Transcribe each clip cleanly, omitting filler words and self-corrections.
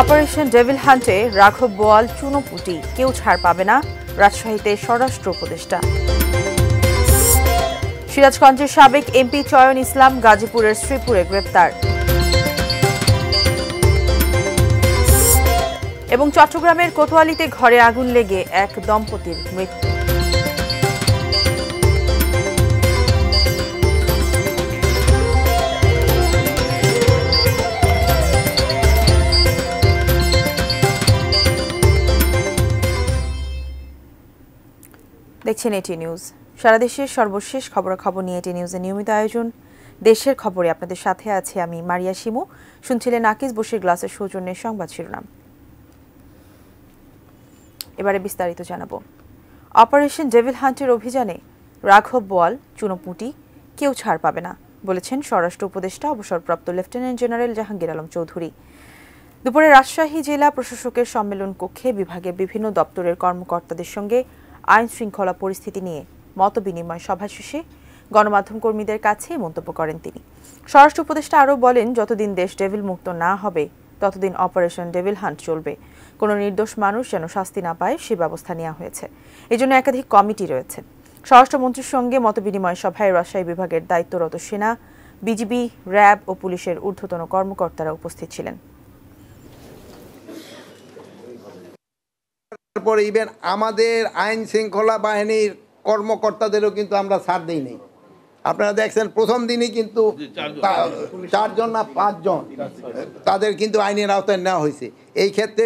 Operation devil হান্টে রাঘব বোয়াল চুনোপুটি কেউ ছাড় পাবে না, রাজশাহীতে স্বরাষ্ট্র উপদেষ্টা। সিরাজগঞ্জের সাবেক এমপি চয়ন ইসলাম গাজীপুরের শ্রীপুরে গ্রেপ্তার। এবং চট্টগ্রামের কোতোয়ালিতে ঘরে আগুন লেগে এক দম্পতির মৃত্যু। দেখছেন এটি নিউজ। সারা দেশের সর্বশেষ খবরাখবর নিয়ে এটি নিউজের নিয়মিত আয়োজন দেশের খবরে আপনাদের সাথে আছে আমি মারিয়া শিমু। শুনছিলেন নাকিস বশির গ্লাসের সৌজন্যে সংবাদ শিরোনাম। এবারে বিস্তারিত জানাবো। অপারেশন ডেভিল হান্টের অভিযানে রাঘব বোয়াল চুনোপুটি কেউ ছাড় পাবে না বলেছেন স্বরাষ্ট্র উপদেষ্টা অবসরপ্রাপ্ত লেফটেন্যান্ট জেনারেল জাহাঙ্গীর আলম চৌধুরী। দুপুরে রাজশাহী জেলা প্রশাসকের সম্মেলন কক্ষে বিভাগের বিভিন্ন দপ্তরের কর্মকর্তাদের সঙ্গে আইন শৃঙ্খলা পরিস্থিতি নিয়ে মতবিনিময় সভা শেষে গণমাধ্যম কর্মীদের কাছে মন্তব্য করেন তিনি। স্বরাষ্ট্র উপদেষ্টা আরও বলেন, যতদিন দেশ ডেভিল মুক্ত না হবে ততদিন অপারেশন ডেভিল হান্ট চলবে। কোনো নির্দোষ মানুষ যেন শাস্তি না পায় সে ব্যবস্থা নেওয়া হয়েছে। এজন্য একাধিক কমিটি রয়েছে। স্বরাষ্ট্রমন্ত্রীর সঙ্গে মতবিনিময় সভায় রাজশাহী বিভাগের দায়িত্বরত সেনা, বিজিবি, র্যাব ও পুলিশের ঊর্ধ্বতন কর্মকর্তারা উপস্থিত ছিলেন। তারপর ইভেন আমাদের আইন শৃঙ্খলা বাহিনীর কর্মকর্তাদেরও কিন্তু আমরা ছাড় দিই নাই। আপনারা দেখছেন প্রথম দিনই কিন্তু 4জন না 5জন তাদের কিন্তু আইনের আওতায় নেওয়া হয়েছে। এই ক্ষেত্রে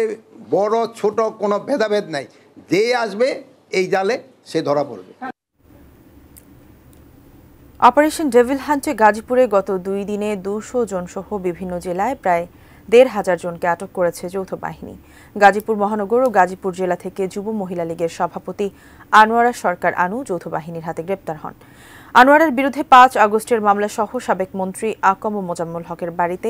বড় ছোট কোনো ভেদাভেদ নাই, যে আসবে এই জালে সে ধরা পড়বে। অপারেশন ডেভিল হান্টে গাজীপুরে গত 2 দিনে 200 জন সহ বিভিন্ন জেলায় প্রায় 1,500 জনকে আটক করেছে যৌথ বাহিনী। গাজীপুর মহানগর ও গাজীপুর জেলা থেকে যুব মহিলা লীগের সভাপতি আনোয়ারা সরকার আনু যৌথ বাহিনীর হাতে গ্রেপ্তার হন। আনোয়ারার বিরুদ্ধে 5 আগস্টের মামলা সহ সাবেক মন্ত্রী আকম ও মোজাম্মল হকের বাড়িতে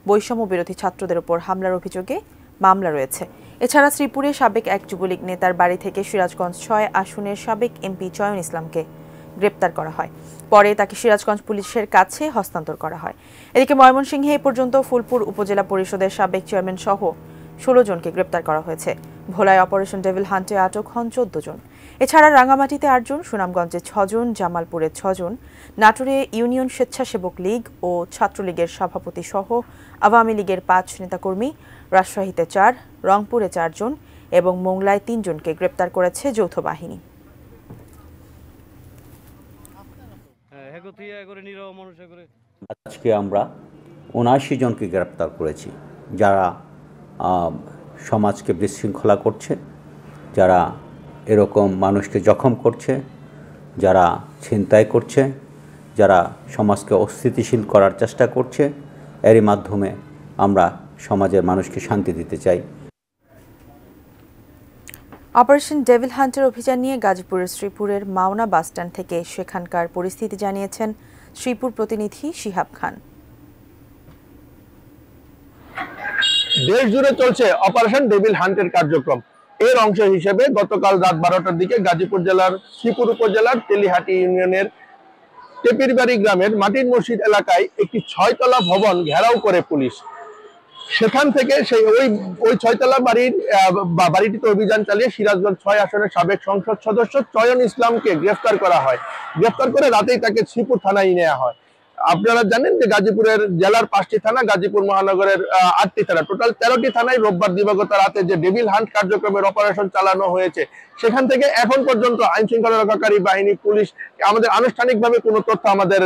বৈষম্য বিরোধী ছাত্রদের উপর হামলার অভিযোগে মামলা রয়েছে। এছাড়া শ্রীপুরে সাবেক এক যুবলীগ নেতার বাড়ি থেকে সিরাজগঞ্জ 6 আসনের সাবেক এমপি চয়ন ইসলামকে গ্রেপ্তার করা হয়। পরে তাকে সিরাজগঞ্জ পুলিশের কাছে হস্তান্তর করা হয়। এদিকে ময়মনসিংহে এ পর্যন্ত ফুলপুর উপজেলা পরিষদের সাবেক চেয়ারম্যান সহ 16 জনকে গ্রেপ্তার করা হয়েছে। ভোলায় অপারেশন ডেভিল হান্টে আটক হন 14 জন। এছাড়া রাঙ্গামাটিতে 8 জন, সুনামগঞ্জে 6 জন, জামালপুরে 6 জন, নাটোরে ইউনিয়ন স্বেচ্ছাসেবক লীগ ও ছাত্রলীগের সভাপতি সহ আওয়ামী লীগের 5 নেতাকর্মী, রাজশাহীতে 4, রংপুরে 4 জন এবং মোংলায় 3 জনকে গ্রেপ্তার করেছে যৌথ বাহিনী। আজকে আমরা 79 জনকে গ্রেপ্তার করেছি, যারা সমাজকে বিশৃঙ্খলা করছে, যারা এরকম মানুষকে জখম করছে, যারা ছিনতাই করছে, যারা সমাজকে অস্থিতিশীল করার চেষ্টা করছে। এরই মাধ্যমে আমরা সমাজের মানুষকে শান্তি দিতে চাই। অপারেশন ডেভিল হান্টের অভিযান নিয়ে গাজীপুরের শ্রীপুরের মাওনা বাসস্ট্যান্ড থেকে সেখানকার পরিস্থিতি জানিয়েছেন শ্রীপুর প্রতিনিধি শিহাব খান। দেশ জুড়ে চলছে অপারেশন ডেভিল হান্টের কার্যক্রম। এর অংশ হিসেবে গতকাল রাত 12টার দিকে গাজীপুর জেলার শ্রীপুর উপজেলার তেলিহাটি ইউনিয়নের টেপিরবাড়ি গ্রামের মাটির মসজিদ এলাকায় একটি 6তলা ভবন ঘেরাও করে পুলিশ। সেখান থেকে সেই ওই 6তলা বাড়িটিতে অভিযান চালিয়ে সিরাজগঞ্জ 6 আসনের সাবেক সংসদ সদস্য চয়ন ইসলামকে গ্রেফতার করা হয়। গ্রেফতার করে রাতেই তাকে শ্রীপুর থানায় নেওয়া হয়। আপনারা জানেন যে গাজীপুরের জেলার 5টি থানা, গাজীপুর মহানগরের 8টি থানা, টোটাল 13টি থানায় রোববার দিবাগত রাতে যে ডেভিল হান্ট কার্যক্রমের অপারেশন চালানো হয়েছে, সেখান থেকে এখন পর্যন্ত আইন শৃঙ্খলা রক্ষাকারী বাহিনী, পুলিশ আমাদের আনুষ্ঠানিকভাবে কোনো তথ্য আমাদের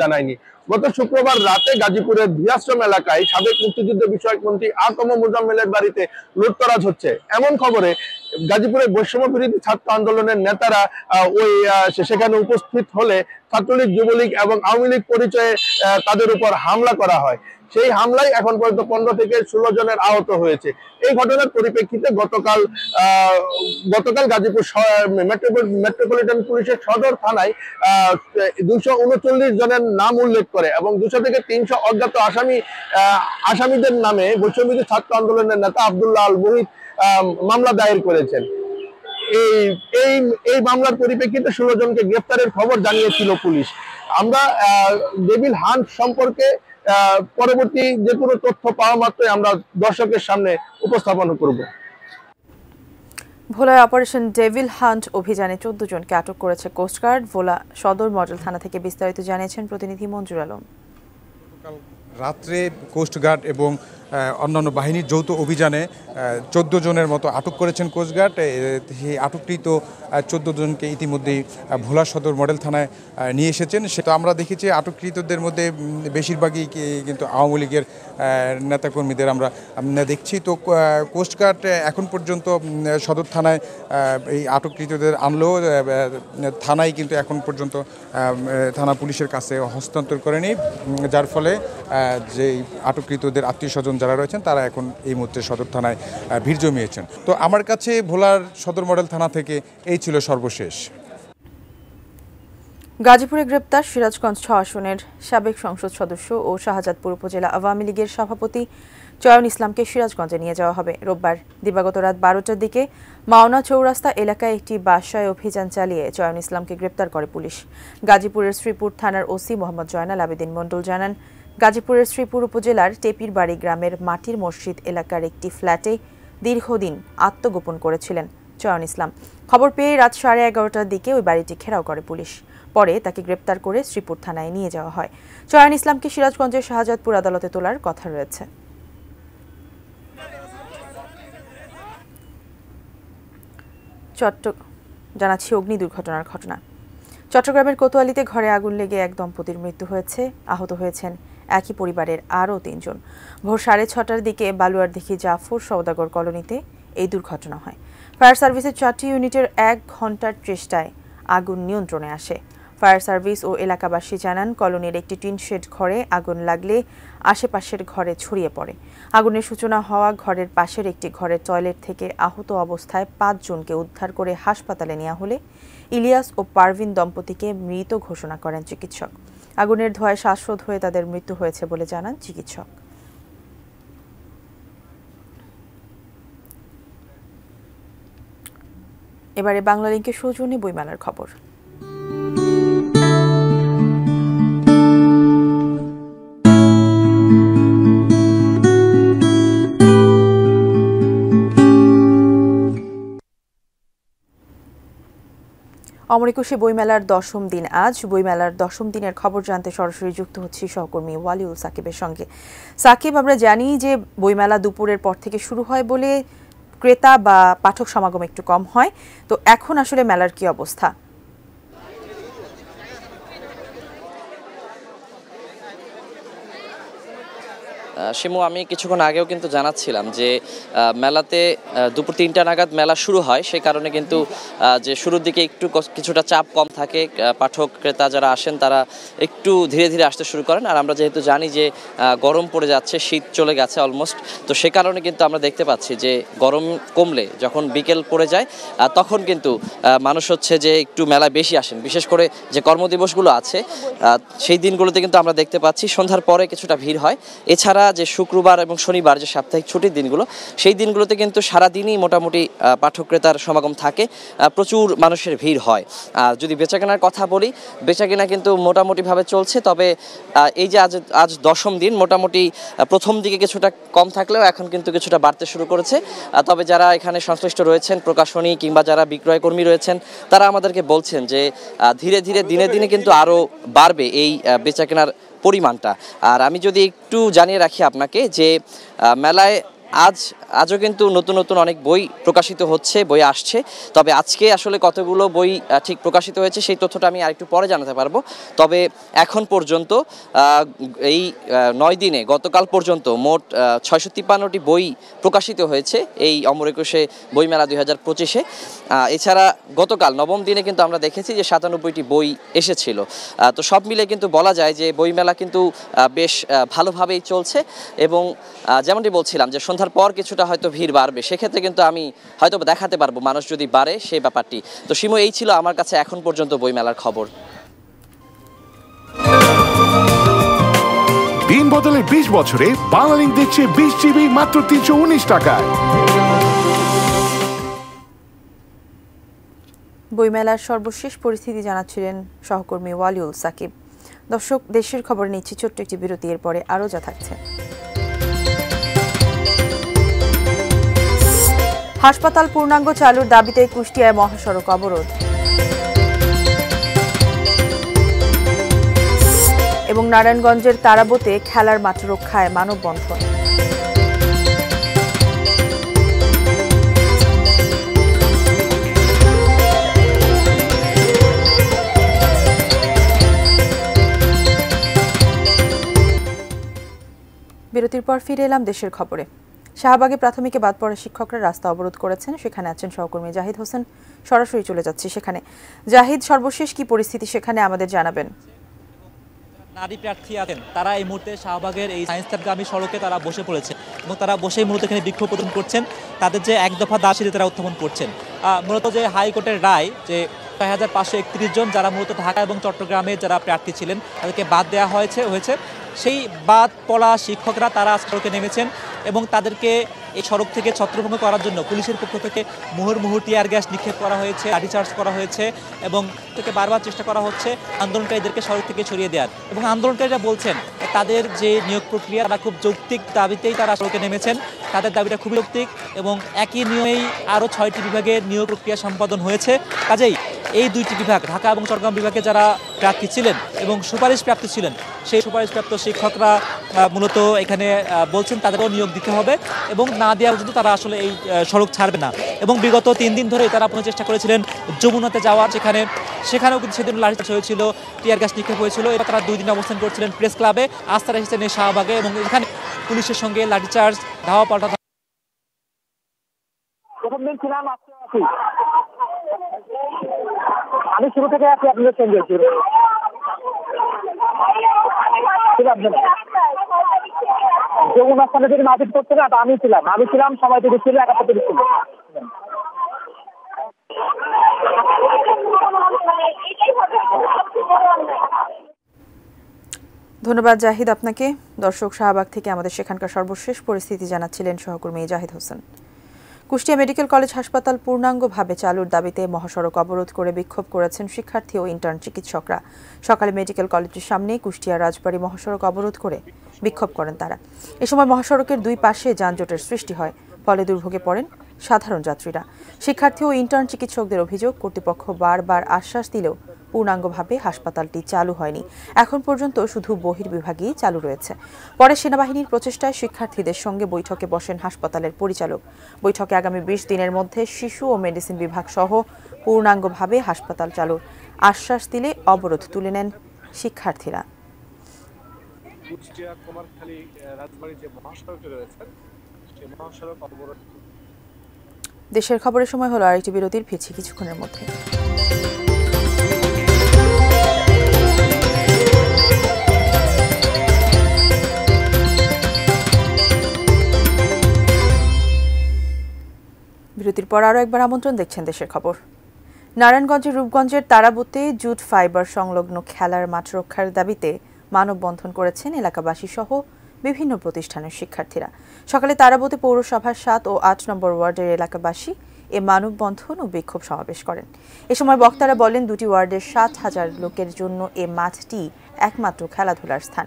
জানায়নি। গত শুক্রবার রাতে গাজীপুরের ভিয়াশ্রম এলাকায় সাবেক মুক্তিযুদ্ধ বিষয়ক মন্ত্রী আকম মোজাম্মেলের বাড়িতে লুটতরাজ হচ্ছে এমন খবরে গাজীপুরের বৈষম্য বিরোধী ছাত্র আন্দোলনের নেতারা সেখানে উপস্থিত হলে ছাত্রলীগ, যুবলীগ এবং আওয়ামী লীগ পরিচয়ে তাদের উপর হামলা করা হয়। সেই হামলায় এখন পর্যন্ত 15 থেকে 16 জনের আহত হয়েছে। এই ঘটনার পরিপ্রেক্ষিতে গতকাল গাজীপুর মেট্রোপলিটন পুলিশের সদর থানায় 239 জনের নাম উল্লেখ করে এবং 200 থেকে 300 অজ্ঞাত আসামিদের নামে বৈষম্যবিরোধী ছাত্র আন্দোলনের নেতা আব্দুল্লাহ আল মুহিত মামলা দায়ের করেছেন। এই মামলার পরিপ্রেক্ষিতে 16 জনকে গ্রেফতারের খবর জানিয়েছিল পুলিশ। আমরা ডেভিল হান্ট সম্পর্কে পরবর্তী যে কোনো তথ্য পাওয়া মাত্রই আমরা দর্শকের সামনে উপস্থাপন করব। ভোলায় অপারেশন ডেভিল হান্ট অভিযানে 14 জনকে আটক করেছে কোস্টগার্ড। ভোলা সদর মডেল থানা থেকে বিস্তারিত জানিয়েছেন প্রতিনিধি মঞ্জুর আলম। রাত্রে কোস্টগার্ড এবং অন্যান্য বাহিনীর যৌথ অভিযানে 14 জনের মতো আটক করেছেন কোস্টগার্ড। সেই আটককৃত 14 জনকে ইতিমধ্যেই ভোলা সদর মডেল থানায় নিয়ে এসেছেন। সেটা আমরা দেখেছি আটককৃতদের মধ্যে বেশিরভাগই কিন্তু আওয়ামী লীগের নেতাকর্মীদের আমরা দেখছি। তো কোস্টগার্ড এখন পর্যন্ত সদর থানায় এই আটককৃতদের আনলেও থানায় কিন্তু এখন পর্যন্ত থানা পুলিশের কাছে হস্তান্তর করেনি, যার ফলে যে আটককৃতদের আত্মীয় স্বজন যারা রয়েছেন তারা এখন এই মুহূর্তে সদর থানায় ভিড় জমিয়েছেন। তো আমার কাছে ভোলার সদর মডেল থানা থেকে এই ছিল সর্বশেষ। গাজীপুরে গ্রেপ্তার সিরাজগঞ্জ 6 আসনের সাবেক সংসদ সদস্য ও শাহজাদপুর উপজেলা আওয়ামী লীগের সভাপতি চয়ন ইসলামকে সিরাজগঞ্জে নিয়ে যাওয়া হবে। রোববার দিবাগত রাত 12টার দিকে মাওনা চৌরাস্তা এলাকায় একটি বাসায় অভিযান চালিয়ে চয়ন ইসলামকে গ্রেপ্তার করে পুলিশ। গাজীপুরের শ্রীপুর থানার ওসি মোহাম্মদ জয়নাল আবেদিন মণ্ডল জানান, গাজীপুরের শ্রীপুর উপজেলার টেপির বাড়ি গ্রামের মাটির মসজিদ এলাকার একটি ফ্ল্যাটে দীর্ঘদিন আত্মগোপন করেছিলেন চয়ন ইসলাম। খবর পেয়ে রাত 11:30টার দিকে ওই বাড়িটি ঘেরাও করে পুলিশ। পরে তাকে গ্রেপ্তার করে শ্রীপুর থানায় নিয়ে যাওয়া হয়। চয়ন ইসলামকে সিরাজগঞ্জের শাহজাদপুর আদালতে তোলার কথা রয়েছে। জানাচ্ছি অগ্নি দুর্ঘটনার ঘটনা। চট্টগ্রামের কোতোয়ালিতে ঘরে আগুন লেগে এক দম্পতির মৃত্যু হয়েছে। আহত হয়েছেন একই পরিবারের আরও 3 জন। ভোর 6:30টার দিকে বালুয়ারদিঘি জাফর সওদাগর কলোনিতে এই দুর্ঘটনা হয়। ফায়ার সার্ভিসের 4টি ইউনিটের 1 ঘণ্টার চেষ্টায় আগুন নিয়ন্ত্রণে আসে। ফায়ার সার্ভিস ও এলাকাবাসী জানান, কলোনির একটি টিন শেড ঘরে আগুন লাগলে আশেপাশের ঘরে ছড়িয়ে পড়ে। আগুনের সূচনা হওয়া ঘরের পাশের একটি ঘরের টয়লেট থেকে আহত অবস্থায় 5 জনকে উদ্ধার করে হাসপাতালে নেওয়া হলে ইলিয়াস ও পারভিন দম্পতিকে মৃত ঘোষণা করেন চিকিৎসক। আগুনের ধোঁয়ায় শ্বাসরোধ হয়ে তাদের মৃত্যু হয়েছে বলে জানান চিকিৎসক। এবারে বাংলালিংকের সৌজন্যে বইমেলার খবর। অমর একুশে বইমেলার 10ম দিন আজ। বইমেলার 10ম দিনের খবর জানতে সরাসরি যুক্ত হচ্ছি সহকর্মী ওয়ালিউল সাকিবের সঙ্গে। সাকিব, আমরা জানি যে বইমেলা দুপুরের পর থেকে শুরু হয় বলে ক্রেতা বা পাঠক সমাগম একটু কম হয়, তো এখন আসলে মেলার কি অবস্থা? শিমু, আমি কিছুক্ষণ আগেও কিন্তু জানাচ্ছিলাম যে মেলাতে দুপুর 3টা নাগাদ মেলা শুরু হয়, সেই কারণে কিন্তু যে শুরুর দিকে একটু কিছুটা চাপ কম থাকে। পাঠক ক্রেতা যারা আসেন তারা একটু ধীরে ধীরে আসতে শুরু করেন। আর আমরা যেহেতু জানি যে গরম পড়ে যাচ্ছে, শীত চলে গেছে অলমোস্ট, তো সে কারণে কিন্তু আমরা দেখতে পাচ্ছি যে গরম কমলে যখন বিকেল পড়ে যায় তখন কিন্তু মানুষ হচ্ছে যে একটু মেলায় বেশি আসেন। বিশেষ করে যে কর্মদিবসগুলো আছে সেই দিনগুলোতে কিন্তু আমরা দেখতে পাচ্ছি সন্ধ্যার পরে কিছুটা ভিড় হয়। এছাড়া যে শুক্রবার এবং শনিবার যে সাপ্তাহিক ছুটির দিনগুলো, সেই দিনগুলোতে কিন্তু সারাদিনই মোটামুটি পাঠক ক্রেতার সমাগম থাকে, প্রচুর মানুষের ভিড় হয়। আর যদি বেচাকেনার কথা বলি, বেচাকেনা কিন্তু মোটামুটিভাবে চলছে। তবে এই যে আজ 10ম দিন, মোটামুটি প্রথম দিকে কিছুটা কম থাকলেও এখন কিন্তু কিছুটা বাড়তে শুরু করেছে। তবে যারা এখানে সংশ্লিষ্ট রয়েছেন, প্রকাশনী কিংবা যারা বিক্রয় কর্মী রয়েছেন, তারা আমাদেরকে বলছেন যে ধীরে ধীরে দিনে দিনে কিন্তু আরও বাড়বে এই বেচাকেনার পরিমাণটা। আর আমি যদি একটু জানিয়ে রাখি আপনাকে যে মেলায় আজও কিন্তু নতুন নতুন অনেক বই প্রকাশিত হচ্ছে, বই আসছে। তবে আজকে আসলে কতগুলো বই ঠিক প্রকাশিত হয়েছে সেই তথ্যটা আমি আরেকটু পরে জানাতে পারবো। তবে এখন পর্যন্ত এই 9 দিনে গতকাল পর্যন্ত মোট 653টি বই প্রকাশিত হয়েছে এই অমর একুশে বইমেলা 2025-এ। এছাড়া গতকাল 9ম দিনে কিন্তু আমরা দেখেছি যে 97টি বই এসেছিল। তো সব মিলে কিন্তু বলা যায় যে বইমেলা কিন্তু বেশ ভালোভাবেই চলছে। এবং যেমনটি বলছিলাম যে সন্ধ্যার পর কিছুটা হয়তো ভিড় বাড়বে, সেক্ষেত্রে কিন্তু আমি হয়তো দেখাতে পারবো মানুষ যদি বাড়ে সেই ব্যাপারটি। তো শিমু, এই ছিল আমার কাছে এখন পর্যন্ত বইমেলার খবর। দিন বদলে 20 বছরে বাংলালিংক দিচ্ছে 20 জিবি মাত্র 319 টাকায়। বইমেলার সর্বশেষ পরিস্থিতি জানাচ্ছিলেন সহকর্মী ওয়ালিউল সাকিব। দর্শক, দেশের খবর নিচ্ছি ছোট্ট একটি বিরতি, এর পরে আরও যা থাকছে। হাসপাতাল পূর্ণাঙ্গ চালুর দাবিতে কুষ্টিয়ায় মহাসড়ক অবরোধ এবং নারায়ণগঞ্জের তারাবোতে খেলার মাঠ রক্ষায় মানববন্ধন। বিরতির পর ফিরে এলাম দেশের খবরে। শাহবাগে প্রাথমিকে বাদ পড়া শিক্ষকরা রাস্তা অবরোধ করেছেন, সেখানে আছেন সহকর্মী জাহিদ হোসেন। সরাসরি চলে যাচ্ছি সেখানে। জাহিদ, সর্বশেষ কি পরিস্থিতি সেখানে আমাদের জানাবেন। নারী প্রার্থী আছেন, তারা এই মুহূর্তে শাহবাগের এই সায়েন্স ল্যাবগামী সড়কে তারা বসে পড়েছে এবং তারা বসে মূলত এখানে বিক্ষোভ প্রদর্শন করছেন। তাদের যে এক দফা দাবি তারা উত্থাপন করছেন। মূলত যে হাইকোর্টের রায় যে ৬,৫৩১ জন যারা মূলত ঢাকা এবং চট্টগ্রামে যারা প্রার্থী ছিলেন তাদেরকে বাদ দেওয়া হয়েছে সেই বাদ পড়া শিক্ষকরা তারা সড়কে নেমেছেন এবং তাদেরকে এই সড়ক থেকে ছত্রভঙ্গ করার জন্য পুলিশের পক্ষ থেকে মুহুর্মুহু টিয়ার গ্যাস নিক্ষেপ করা হয়েছে, লাঠিচার্জ করা হয়েছে এবং থেকে বারবার চেষ্টা করা হচ্ছে আন্দোলনকারীদেরকে সড়ক থেকে সরিয়ে দেওয়ার। এবং আন্দোলনকারীরা বলছেন তাদের যে নিয়োগ প্রক্রিয়া তারা খুব যৌক্তিক দাবিতেই তারা সড়কে নেমেছেন। তাদের দাবিটা খুবই যৌক্তিক এবং একই নিয়মেই আরও ৬টি বিভাগের নিয়োগ প্রক্রিয়া সম্পাদন হয়েছে। কাজেই এই দুইটি বিভাগ, ঢাকা এবং চট্টগ্রাম বিভাগে যারা প্রার্থী ছিলেন এবং সুপারিশ প্রাপ্ত ছিলেন, সেই সুপারিশপ্রাপ্ত শিক্ষকরা মূলত এখানে বলছেন তাদেরও নিয়োগ দিতে হবে এবং না দেওয়া পর্যন্ত তারা আসলে এই সড়ক ছাড়বে না। এবং বিগত 3 দিন ধরে তারা চেষ্টা করেছিলেন যমুনাতে যাওয়ার, সেখানেও কিন্তু সেদিন লাঠিচার্জ হয়েছিল, টিয়ার গ্যাস নিক্ষেপ হয়েছিল। এবার তারা 2 দিন অবস্থান করছিলেন প্রেস ক্লাবে, আজ তারা এসেছেন এই শাহবাগে এবং এখানে পুলিশের সঙ্গে লাঠিচার্জ, ধাওয়া পাল্টা। প্রথম দিন ছিলাম, আমি শুরু থেকে আছি আপনাদের সঙ্গে। যমুনা স্থানে যদি মারপিট করছে না, আমি ছিলাম সময় থেকে ছিল 71 থেকে ছিল। ধন্যবাদ জাহিদ আপনাকে। দর্শক, শাহবাগ থেকে আমাদের সেখানকার সর্বশেষ পরিস্থিতি জানাচ্ছিলেন সহকর্মী জাহিদ হোসেন। কুষ্টিয়া মেডিকেল কলেজ হাসপাতাল পূর্ণাঙ্গভাবে চালুর দাবিতে মহাসড়ক অবরোধ করে বিক্ষোভ করেছেন শিক্ষার্থী ও ইন্টার্ন চিকিৎসকরা। সকালে মেডিকেল কলেজের সামনে কুষ্টিয়া রাজবাড়ী মহাসড়ক অবরোধ করে বিক্ষোভ করেন তারা। এ সময় মহাসড়কের দুই পাশে যানজটের সৃষ্টি হয়, ফলে দুর্ভোগে পড়েন সাধারণ যাত্রীরা। শিক্ষার্থী ও ইন্টার্ন চিকিৎসকদের অভিযোগ, কর্তৃপক্ষ বারবার আশ্বাস দিলেও পূর্ণাঙ্গভাবে হাসপাতালটি চালু হয়নি। এখন পর্যন্ত শুধু বহির্বিভাগই চালু রয়েছে। পরে সেনাবাহিনীর প্রচেষ্টায় শিক্ষার্থীদের সঙ্গে বৈঠকে বসেন হাসপাতালের পরিচালক। বৈঠকে আগামী 20 দিনের মধ্যে শিশু ও মেডিসিন বিভাগ সহ পূর্ণাঙ্গভাবে হাসপাতাল চালুর আশ্বাস দিলে অবরোধ তুলে নেন শিক্ষার্থীরা। দেশের খবরের সময় হলো আরেকটি বিরতির, ফিরছি কিছুক্ষণের মধ্যে। বিরতির পর আরও একবার আমন্ত্রণ, দেখছেন দেশের খবর। নারায়ণগঞ্জের রূপগঞ্জের তারাবোতে জুট ফাইবার সংলগ্ন খেলার মাঠ রক্ষার দাবিতে মানববন্ধন করেছেন এলাকাবাসী সহ বিভিন্ন প্রতিষ্ঠানের শিক্ষার্থীরা। সকালে তারাবোতে পৌরসভার 7 ও 8 নম্বর ওয়ার্ডের এলাকাবাসী এ মানববন্ধন ও বিক্ষোভ সমাবেশ করেন। এ সময় বক্তারা বলেন, 2টি ওয়ার্ডের 60,000 লোকের জন্য এ মাঠটি একমাত্র খেলাধুলার স্থান।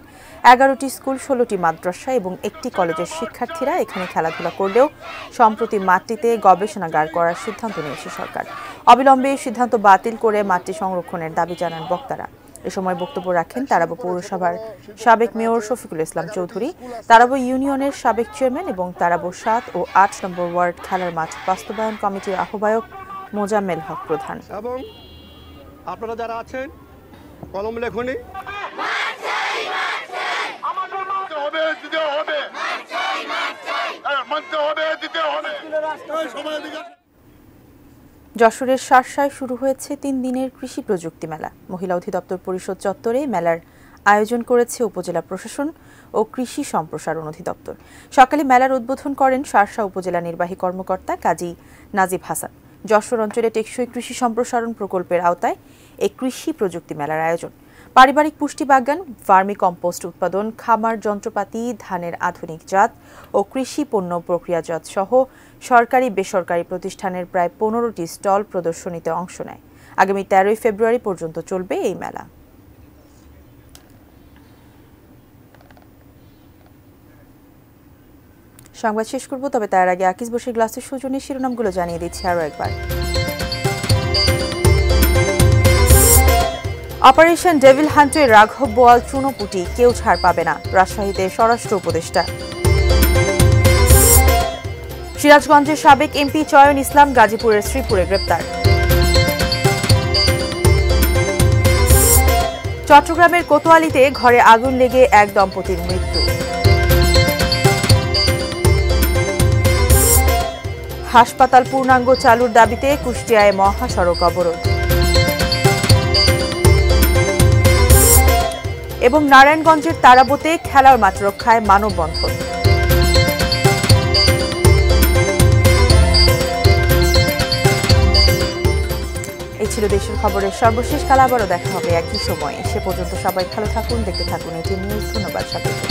11টি স্কুল, 16টি মাদ্রাসা এবং 1টি কলেজের শিক্ষার্থীরা এখানে খেলাধুলা করলেও সম্প্রতি মাঠটিতে গবেষণাগার করার সিদ্ধান্ত নিয়েছে সরকার। অবিলম্বে সিদ্ধান্ত বাতিল করে মাঠটি সংরক্ষণের দাবি জানান বক্তারা। এ সময় বক্তব্য রাখেন তারাবো পৌরসভার সাবেক মেয়র শফিকুল ইসলাম চৌধুরী, তারাবো ইউনিয়নের সাবেক চেয়ারম্যান এবং তারাবো 7 ও 8 নম্বর ওয়ার্ড খেলার মাঠ বাস্তবায়ন কমিটির আহ্বায়ক মোজাম্মেল হক প্রধান। এবং আপনারা যারা আছেন কলম লেখনি যশোরের শার্শায় শুরু হয়েছে 3 দিনের কৃষি প্রযুক্তি মেলা। মহিলা অধিদপ্তর পরিষদ চত্বরে মেলার আয়োজন করেছে উপজেলা প্রশাসন ও কৃষি সম্প্রসারণ অধিদপ্তর। সকালে মেলার উদ্বোধন করেন শার্শা উপজেলা নির্বাহী কর্মকর্তা কাজী নাজিব হাসান। যশোর অঞ্চলে টেকসই কৃষি সম্প্রসারণ প্রকল্পের আওতায় এই কৃষি প্রযুক্তি মেলার আয়োজন। পারিবারিক পুষ্টি বাগান, ভার্মি কম্পোস্ট উৎপাদন, খামার যন্ত্রপাতি, ধানের আধুনিক জাত ও কৃষি পণ্য প্রক্রিয়াজাত সহ সরকারি বেসরকারি প্রতিষ্ঠানের প্রায় 15টি স্টল প্রদর্শনীতে অংশ নেয়। আগামী 13 ফেব্রুয়ারি পর্যন্ত চলবে এই মেলা। সংবাদ শেষ করব, তবে তার আগে আকিজ বশির গ্লাসের সৌজন্যে শিরোনামগুলো জানিয়ে দিচ্ছি আরও একবার। অপারেশন ডেভিল হান্টে রাঘব বোয়াল চুনোপুটি কেউ ছাড় পাবে না, রাজশাহীতে স্বরাষ্ট্র উপদেষ্টা। সিরাজগঞ্জের সাবেক এমপি চয়ন ইসলাম গাজীপুরের শ্রীপুরে গ্রেপ্তার। চট্টগ্রামের কোতোয়ালিতে ঘরে আগুন লেগে এক দম্পতির মৃত্যু। হাসপাতাল পূর্ণাঙ্গ চালুর দাবিতে কুষ্টিয়ায় মহাসড়ক অবরোধ। এবং নারায়ণগঞ্জের তারাবোতে খেলার মাঠ রক্ষায় মানববন্ধন। এই ছিল দেশের খবরের সর্বশেষ। কাল আবারও দেখা হবে একই সময়ে। সে পর্যন্ত সবাই ভালো থাকুন, দেখতে থাকুন এটি নিউজ। ধন্যবাদ সবাইকে।